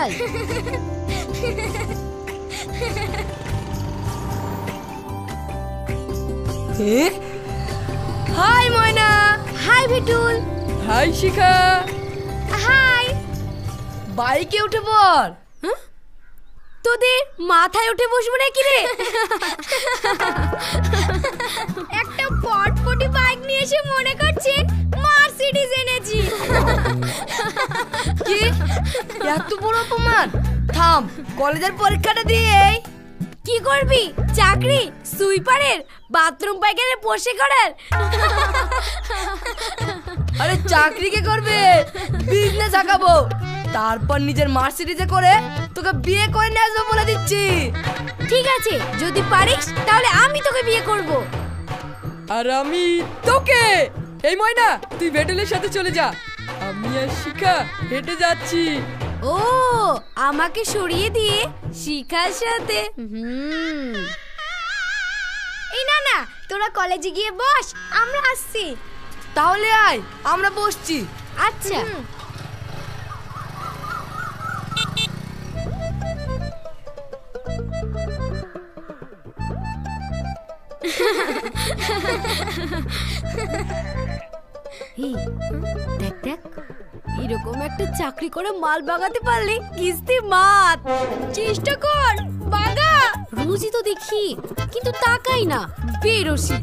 চল। হাই ময়না। High Bitul. High শিখা। High. বাইকে উঠে পড়। তোদের মাথায় উঠে বসবো নাকি রে? একটা পটপটি বাইক নিয়ে এসে মনে করছেন মার্সিডিজ এনেছি। কি এত বড় অপমান? থাম, কলেজের পরীক্ষাটা দিয়ে। কি করবি? চাকরি? সুইপারের? বাথরুম পায়খানায় বসে করার? আরে চাকরি কে করবে? বিজনেস আঁকাবো, তারপর নিজের মার্সিডিজে করে তোকে বিয়ে করে নিয়ে আসবো বলে দিচ্ছি। ঠিক আছে, যদি পারিস তাহলে আমি তোকে বিয়ে করব। আর আমি তোকে। এই ময়না, তুই ভেটুলের সাথে চলে যা, আমি আর শিখা হেঁটে যাচ্ছি। ও, আমাকে সরিয়ে দিয়ে শিখার সাথে। এই না না, তোরা কলেজে গিয়ে বস, আমরা আসছি। তাহলে আয়, আমরা বসছি। আচ্ছা। এই দেখ দেখ, এরকম একটা চাকরি করে মাল বাগাতে পারলে কিস্তি মাত। চেষ্টা কর, বাগা। রোজই তো দেখি, কিন্তু তাকাই না, বেরোসি।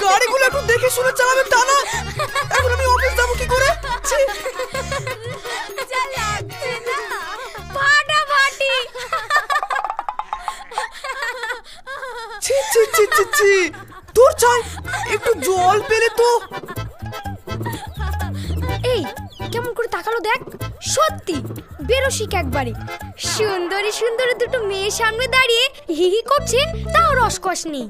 গাড়িগুলো একটু দেখে শুনে চালাবেন, তা না এখন আমি অফিস যাবো কি করে? যা লাগছে না, ফাটাফাটি। ছি ছি ছি ছি ছি, তোর চাই একটু জল পেলে তো। এই কেমন করে তাকালো দেখ, সত্যি বেরোসিক একবারে। সুন্দরী সুন্দরী দুটো মেয়ের সামনে দাঁড়িয়ে হি হি করছে, তাও রসকস নেই।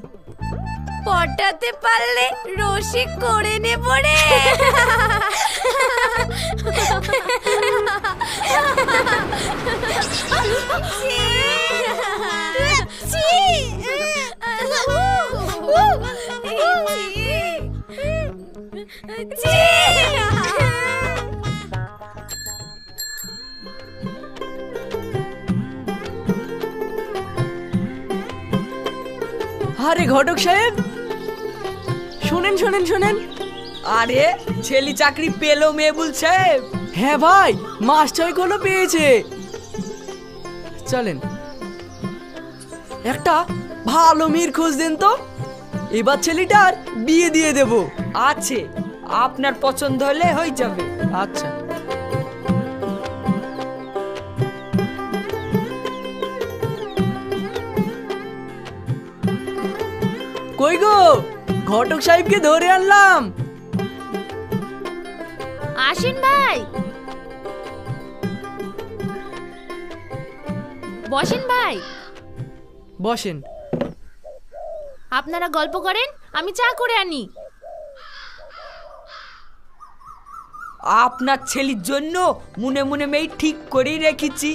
পটাতে পারলে রসিক করে নেব রে। আরে ঘটক সাহেব, শোনেন শোনেন শোনেন। আরে ছেলে চাকরি পেলো মেবুল সাহেব? হ্যাঁ ভাই, মাস 6 হলো পেয়েছে। চলেন, একটা ভালো মেয়ের খোঁজ দেন তো, এবার ছেলেটার বিয়ে দিয়ে দেব। আছে, আপনার পছন্দ হলে হয়ে যাবে। আচ্ছা। কই গো, ঘটক সাহেবকে ধরে আনলাম। আসেন ভাই, বসেন ভাই। বসেন। আপনারা গল্প করেন, আমি চা করে আনি। আপনার ছেলের জন্য মনে মনে মেয়ে ঠিক করেই রেখেছি।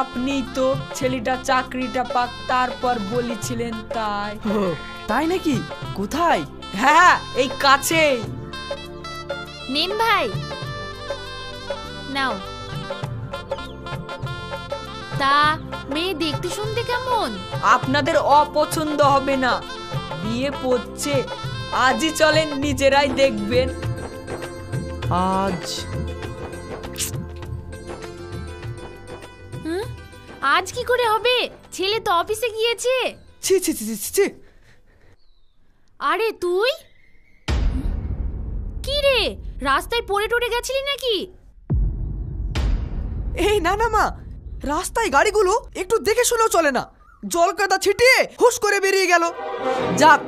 আপনি তো ছেলেটা চাকরিটা পাক তারপর বলেছিলেন, তাই। তাই নাকি? কোথায়? হ্যাঁ, এই কাছে। নেন ভাই, নাও। তা মেয়ে দেখতে শুনতে কেমন? আপনাদের অপছন্দ হবে না, বিয়ে পড়ছে। আজই চলেন, নিজেরাই দেখবেন। আজ আজ কি করে হবে? ছেলে তো অফিসে গিয়েছে। ছি ছি ছি ছি ছি। আরে তুই কি রে, রাস্তায় পড়ে টড়ে গেছিলি নাকি? এই না না মা, রাস্তায় গাড়িগুলো একটু দেখে শুনেও চলে না, জল কাদা ছিটিয়ে হুশ করে বেরিয়ে গেল। যাক,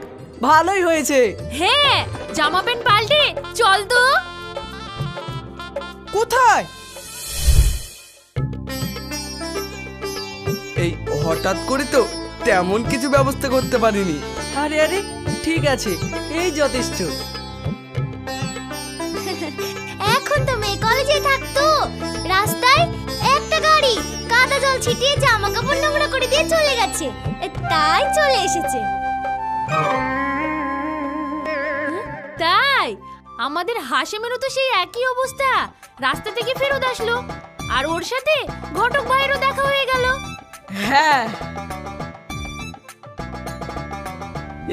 ভালোই হয়েছে। হ্যাঁ, জামা প্যান্ট পাল্টে চল তো। কোথায়? এই হঠাৎ করে তো তেমন কিছু ব্যবস্থা করতে পারিনি। আরে আরে ঠিক আছে, এই যথেষ্ট। এখন তো মেয়ে কলেজে থাকতো, রাস্তায় একটা গাড়ি কাদা জল ছিটিয়ে জামা কাপড় নোংরা করে দিয়ে চলে গেছে, তাই চলে এসেছে। তাই আমাদের হাসেমেরও তো সেই একই অবস্থা, রাস্তা থেকে ফেরত আসলো, আর ওর সাথে ঘটক ভাইয়েরও দেখা হয়ে গেল। হ্যাঁ,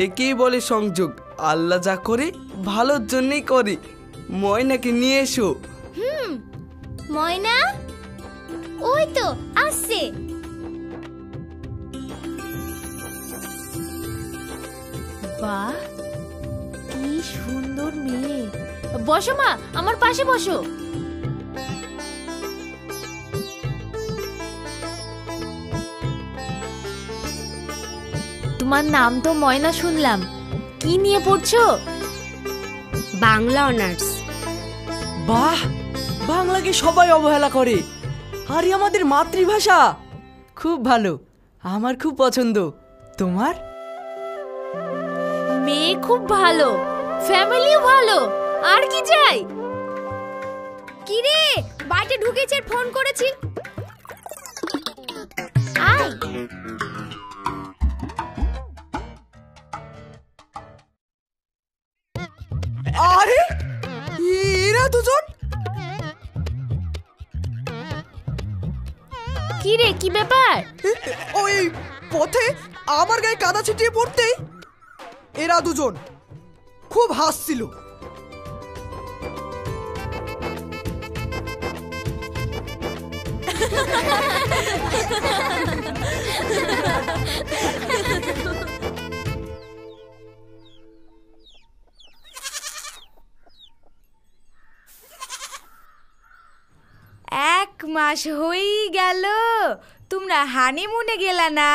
একেই বলে সংযোগ। আল্লাহ যা করে ভালোর জন্যই করে। ময়নাকে নিয়ে এসো। ময়না ওই তো আসছে। বাহ, কি সুন্দর মেয়ে। বসো মা, আমার পাশে বসো। তোমার নাম তো ময়না শুনলাম, কি নিয়ে পড়ছো? বাংলা অনার্স। বাহ, বাংলাকে সবাই অবহেলা করে, আর এ আমাদের মাতৃভাষা। খুব ভালো, আমার খুব পছন্দ। তোমার? মেয়ে খুব ভালো, ফ্যামিলিও ভালো, আর কি চাই? কি রে, বাড়িতে ঢুকেছে, ফোন করেছি। আয়। আরে এরা দুজন? কি রে, কি ব্যাপার? ওই পথে আমার গায়ে কাদা ছিটিয়ে পড়তেই এরা দুজন খুব হাসছিল। এক মাস হয়েই গেল, তোমরা হানিমুনে গেলা না?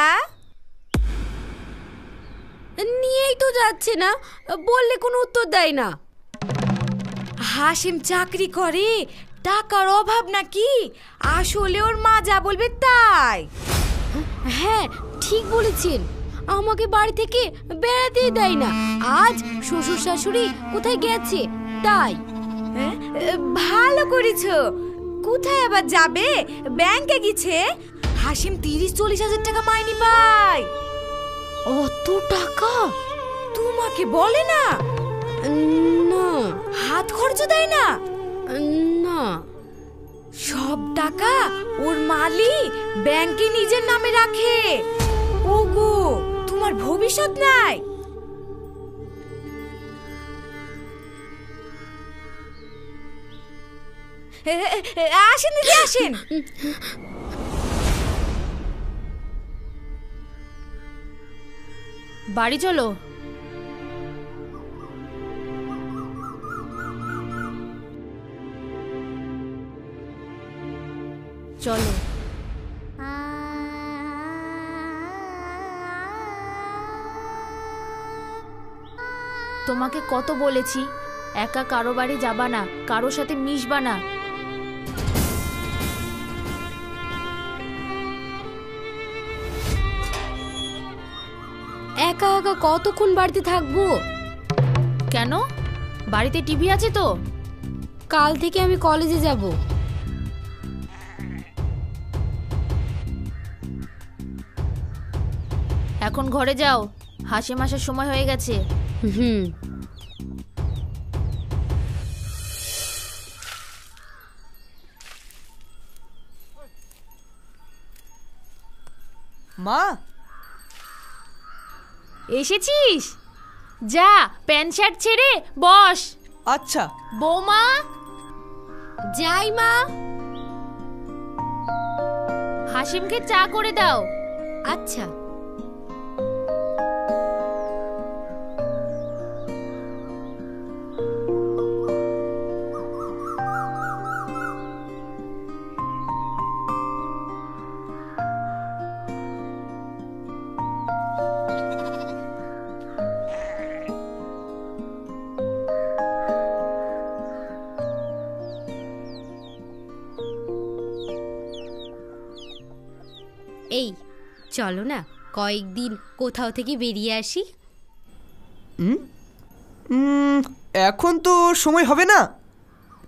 নিয়েই তো যাচ্ছে না, বললে কোনো উত্তর দেয় না। হাসিম চাকরি করে, টাকার অভাব নাকি? আসলে ওর মা যা বলবে তাই। হ্যাঁ ঠিক বলেছেন, আমাকে বাড়ি থেকে বেড়াতেই দেয় না। আজ শ্বশুর শাশুড়ি কোথায় গেছে তাই। ভালো করেছো। কোথায় আবার যাবে? ব্যাংকে গেছে। হাসিম 30-40 হাজার টাকা মাইনে পায়। অত টাকা তোমাকে বলে না? না। হাত খরচ দেয় না? না। সব টাকা ওর মালি ব্যাংকে নিজের নামে রাখে। ওগো, তোমার ভবিষ্যৎ নাই। আসেন দিদি, আসেন। বাড়ি চলো। চলো। তোমাকে কত বলেছি, একা কারো বাড়ি যাবা না, কারো সাথে মিশবা না। একা একা কতক্ষণ বাড়িতে থাকবো? কেন, বাড়িতে টিভি আছে তো। কাল থেকে আমি কলেজে যাব। এখন ঘরে যাও, হাসি মাসের সময় হয়ে গেছে। মা, এসেছিস? যা, প্যান্ট শার্ট ছেড়ে বস। আচ্ছা। বৌমা, যাই মা। হাসিমকে চা করে দাও। আচ্ছা। এই চলো না কয়েকদিন কোথাও থেকে বেরিয়ে আসি। এখন তো সময় হবে না,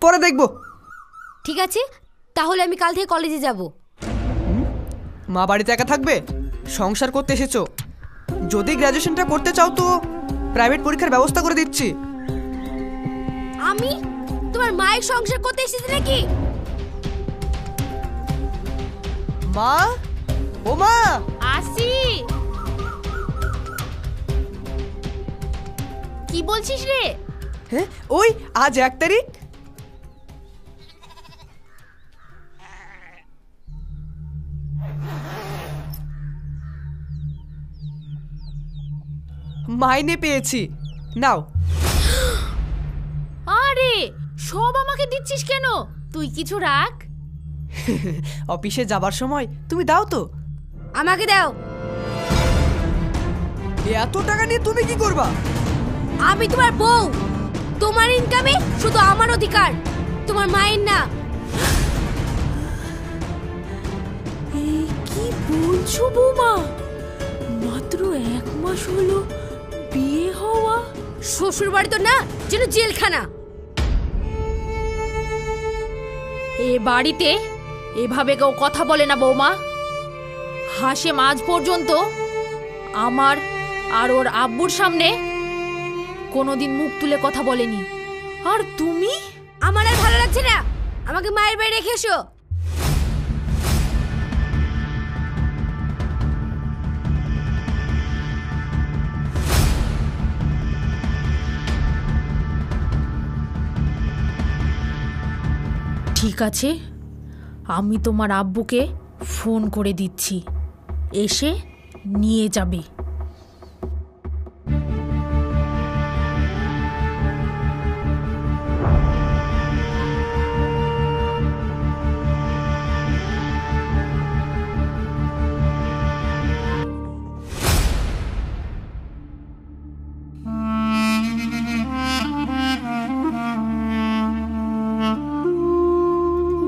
পরে দেখব। ঠিক আছে, তাহলে আমি কাল থেকে কলেজে যাব। মা বাড়িতে একা থাকবে? সংসার করতে এসেছো, যদি গ্র্যাজুয়েশনটা করতে চাও তো প্রাইভেট পরীক্ষার ব্যবস্থা করে দিচ্ছি। আমি তোমার মায়ের সংসার করতে এসেছি নাকি? মা, ও মা, আসি। কি বলছিস রে? হ্যাঁ ওই আজ 1 তারিখ। মাইনে পেয়েছি, নাও। আরে সব আমাকে দিচ্ছিস কেন? তুই কিছু রাখ। অফিসে যাবার সময় তুমি দাও তো। আমাকে দাও। এত টাকা নিয়ে তুমি কি করবা? আমি তোমার বউ, তোমার ইনকামে শুধু আমার অধিকার, তোমার মায়ের না। কি বলছো বৌমা? মাত্র 1 মাস হলো বিয়ে হওয়া। শ্বশুর বাড়ি তো না, যেন জেলখানা। এ বাড়িতে এভাবে কেউ কথা বলে না বৌমা। হাসেম আজ পর্যন্ত আমার আর ওর আব্বুর সামনে কোনোদিন মুখ তুলে কথা বলেনি। আর তুমি? আমার আর ভালো লাগছে না, আমাকে মায়ের বাড়ি রেখে এসো। ঠিক আছে, আমি তোমার আব্বুকে ফোন করে দিচ্ছি, এসে নিয়ে যাবে।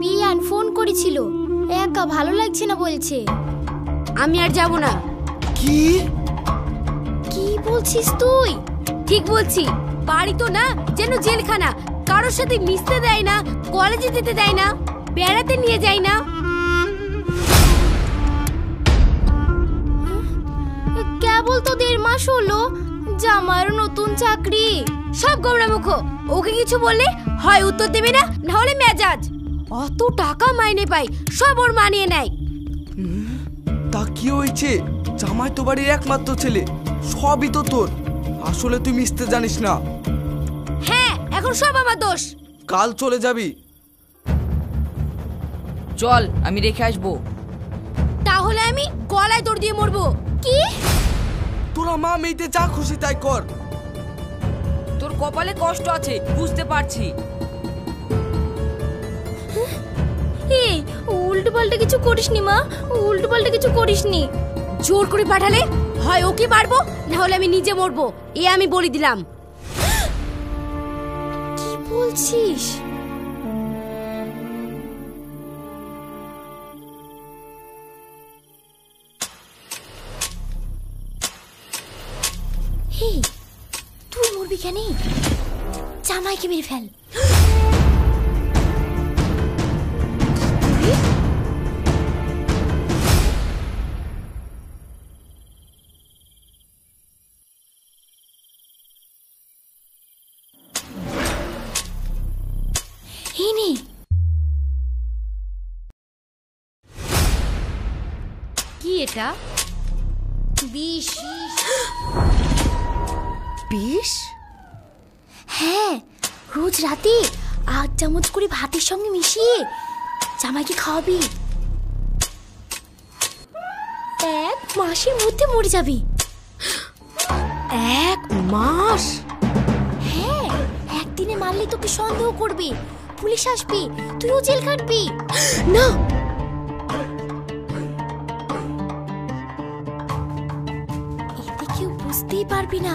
বিয়ান ফোন করেছিল, একা ভালো লাগছে না বলছে। আমি আর যাব না। কি কি বলছিস তুই? ঠিক বলছি, বাড়ি তো না, যেন জেলখানা। কারোর সাথে মিশতে দেয় না, কলেজে যেতে দেয় না, বেড়াতে নিয়ে যায় না। কেবল তো 1.5 মাস হলো, জামাইয়ের নতুন চাকরি। সব গোমরা মুখ। ওকে কিছু বললে হয় উত্তর দেবে না, না হলে মেজাজ। অত টাকা মাইনে পাই, সব ওর মানিয়ে নেয়। তা কি হয়েছে? জামাই তো বাড়ির একমাত্র ছেলে, সবই তো তোর। আসলে তুই মিশতে জানিস না। হ্যাঁ, এখন সব আমার দোষ। কাল চলে যাবি। চল, আমি রেখে আসবো। তাহলে আমি গলায় দড় দিয়ে মরবো। কি? তোরা মা মেয়েতে যা খুশি তাই কর। তোর কপালে কষ্ট আছে, বুঝতে পারছি। এই উল্টো পাল্টা কিছু করিসনি মা, উল্টো পাল্টা কিছু করিসনি। জোর করে পাঠালে হয় ওকে পারবো, না হলে আমি নিজে মরবো, এ আমি বলে দিলাম। কি বলছিস? হে, তুই মরবি কেন? জামাইকে মেরে ফেল। কি এটা? বিষ। বিষ? হ্যাঁ, রোজ রাতে 8 চামচ করে ভাতের সঙ্গে মিশিয়ে জামাইকে খাওয়াবি। 1 মাসের মধ্যে মরে যাবি। 1 মাস? হ্যাঁ, একদিনে মারলে তোকে সন্দেহ করবে, পুলিশ আসবে, তুইও জেল কাটবি। না, এতে কেউ বুঝতেই পারবি না,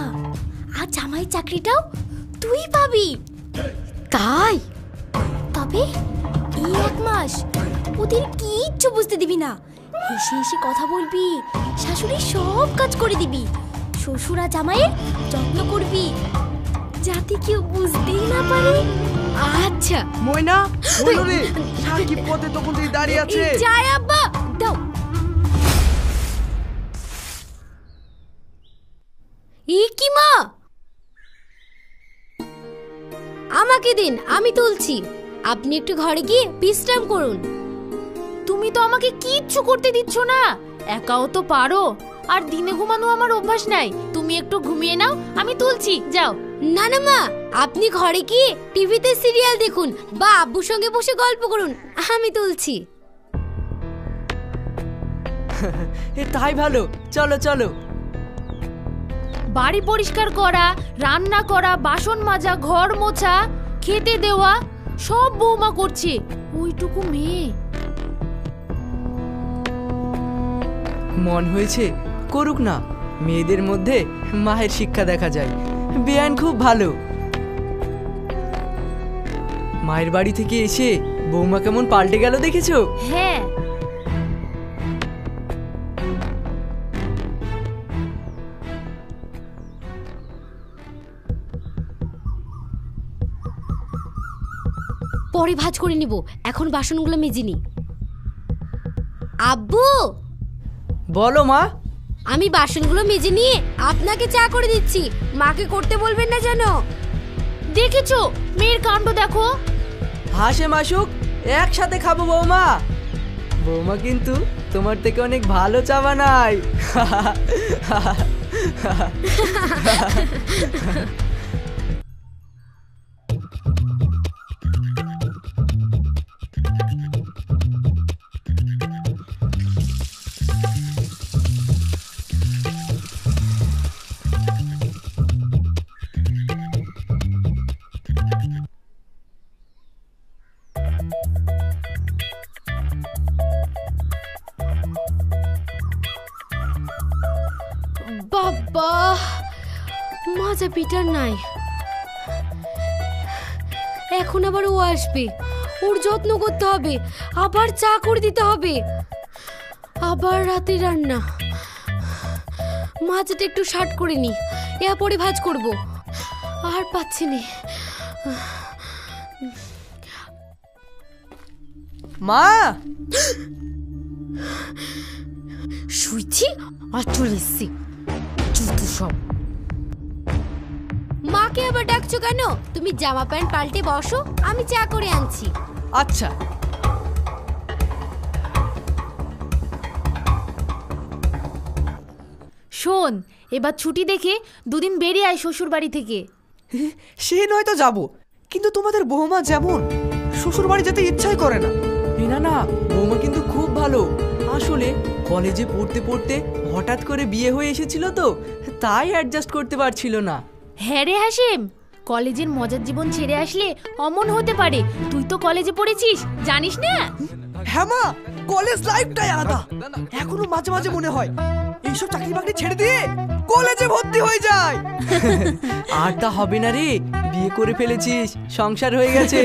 আর জামাই চাকরিটাও তুই পাবি। তাই? তবে এই 1 মাস ওদের কিচ্ছু বুঝতে দিবি না, হেসে হেসে কথা বলবি, শাশুড়ি সব কাজ করে দিবি, শ্বশুর আর জামাইয়ের যত্ন করবি, যাতে কেউ বুঝতেই না পারে। আচ্ছা ময়না বলো রে, সাকিব পথে তখন তুই দাঁড়িয়ে আছে। যাই আব্বা, দাও। কি মা, আমাকে দিন, আমি তুলছি। আপনি একটু ঘরে গিয়ে বিশ্রাম করুন। তুমি তো আমাকে কিচ্ছু করতে দিচ্ছ না, একাও তো পারো। আর দিনে ঘুমানো আমার অভ্যাস নাই, তুমি একটু ঘুমিয়ে নাও, আমি তুলছি, যাও। না না মা, আপনি ঘরে গিয়ে টিভিতে সিরিয়াল দেখুন বা আব্বুর সঙ্গে বসে গল্প করুন, আমি তুলছি। তাই ভালো, চলো চলো। বাড়ি পরিষ্কার করা, রান্না করা, বাসন মাজা, ঘর মোছা, খেতে দেওয়া সব বৌমা করছে, ওইটুকু মেয়ে। মন হয়েছে করুক না, মেয়েদের মধ্যে মায়ের শিক্ষা দেখা যায়। বেয়ান খুব ভালো। মায়ের বাড়ি থেকে এসে বৌমা কেমন পাল্টে গেল দেখেছো? হ্যাঁ, পরে ভাঁজ করে নিব, এখন বাসনগুলো মেজে নি। আব্বু, বলো মা। আমি বাসনগুলো মেজে নিয়ে আপনাকে চা করে দিচ্ছি, মাকে করতে বলবেন না যেন। দেখেছো মেয়ের কাণ্ড দেখো। হাসেম আসুক, একসাথে খাবো বৌমা। বৌমা কিন্তু তোমার থেকে অনেক ভালো চা বানায়। বাবা, মাজা পিটার নাই, এখন আবার ও আসবে, ওর যত্ন করতে হবে, আবার চা করে দিতে হবে, আবার রাতে রান্না। মাজাটা একটু শার্ট করে নি, এরপরে ভাঁজ করব। আর পাচ্ছি না। মা, শুইছি আর চলে এসছি, জুতো সব। মাকে আবার ডাকছো কেন? তুমি জামা প্যান্ট পাল্টে বসো, আমি চা করে আনছি। আচ্ছা। শোন, এবার ছুটি দেখে দুদিন বেরিয়ে আয় শ্বশুর বাড়ি থেকে। সে নয়তো যাব, কিন্তু তোমাদের বৌমা যেমন শ্বশুর বাড়ি যেতে ইচ্ছাই করে না। না না, বৌমা কিন্তু খুব ভালো। আসলে কলেজে পড়তে পড়তে হঠাৎ করে বিয়ে হয়ে এসেছিল তো, তাই অ্যাডজাস্ট করতে পারছিল না। হ্যাঁ রে হাসিম, কলেজের মজার জীবন ছেড়ে আসলে অমন হতে পারে। তুই তো কলেজে পড়েছিস, জানিস না? হ্যাঁ মা, কলেজ লাইফটাই আলাদা। এখনো মাঝে মাঝে মনে হয় এইসব চাকরি বাকরি ছেড়ে দিয়ে কলেজে ভর্তি হয়ে যায়। আর তা হবে না রে, বিয়ে করে ফেলেছিস, সংসার হয়ে গেছে।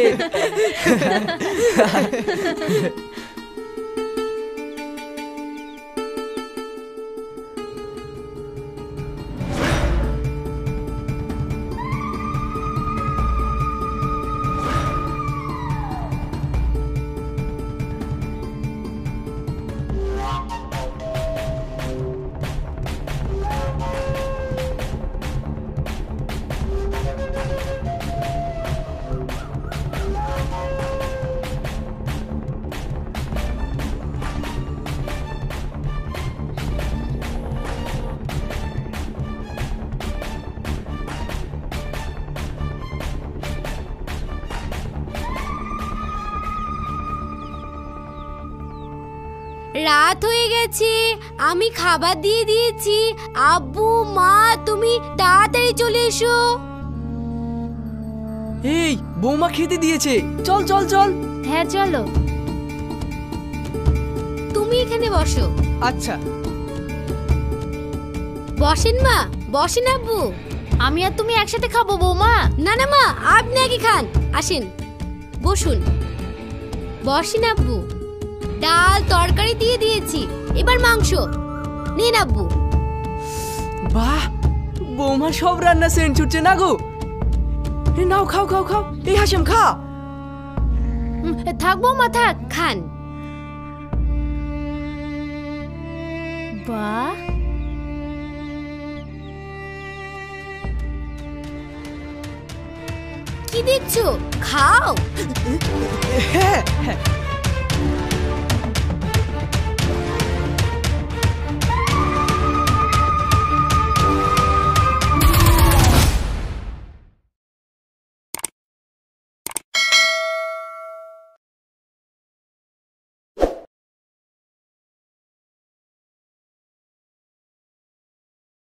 রাত হয়ে গেছে, আমি খাবার দিয়ে দিয়েছি। আব্বু, মা, তুমি তাড়াতাড়ি চলে এসো। এই বৌমা খেতে দিয়েছে, চল চল চল। হ্যাঁ চলো। তুমি এখানে বসো। আচ্ছা। বসেন মা, বসেন আব্বু। আমি আর তুমি একসাথে খাবো বৌমা। না না মা, আপনি আগে খান, আসেন বসুন। বসেন আব্বু। ডাল তরকারি দিয়ে দিয়েছি, এবার মাংস নিন আব্বু। বাহ, বৌমা সব রান্না সেন্ট ছুটছে না গো। এ নাও, খাও খাও খাও। এই হাসেম খা। থাকবো মাথা খান। বাহ, কি দেখছো? খাও। হ্যাঁ হ্যাঁ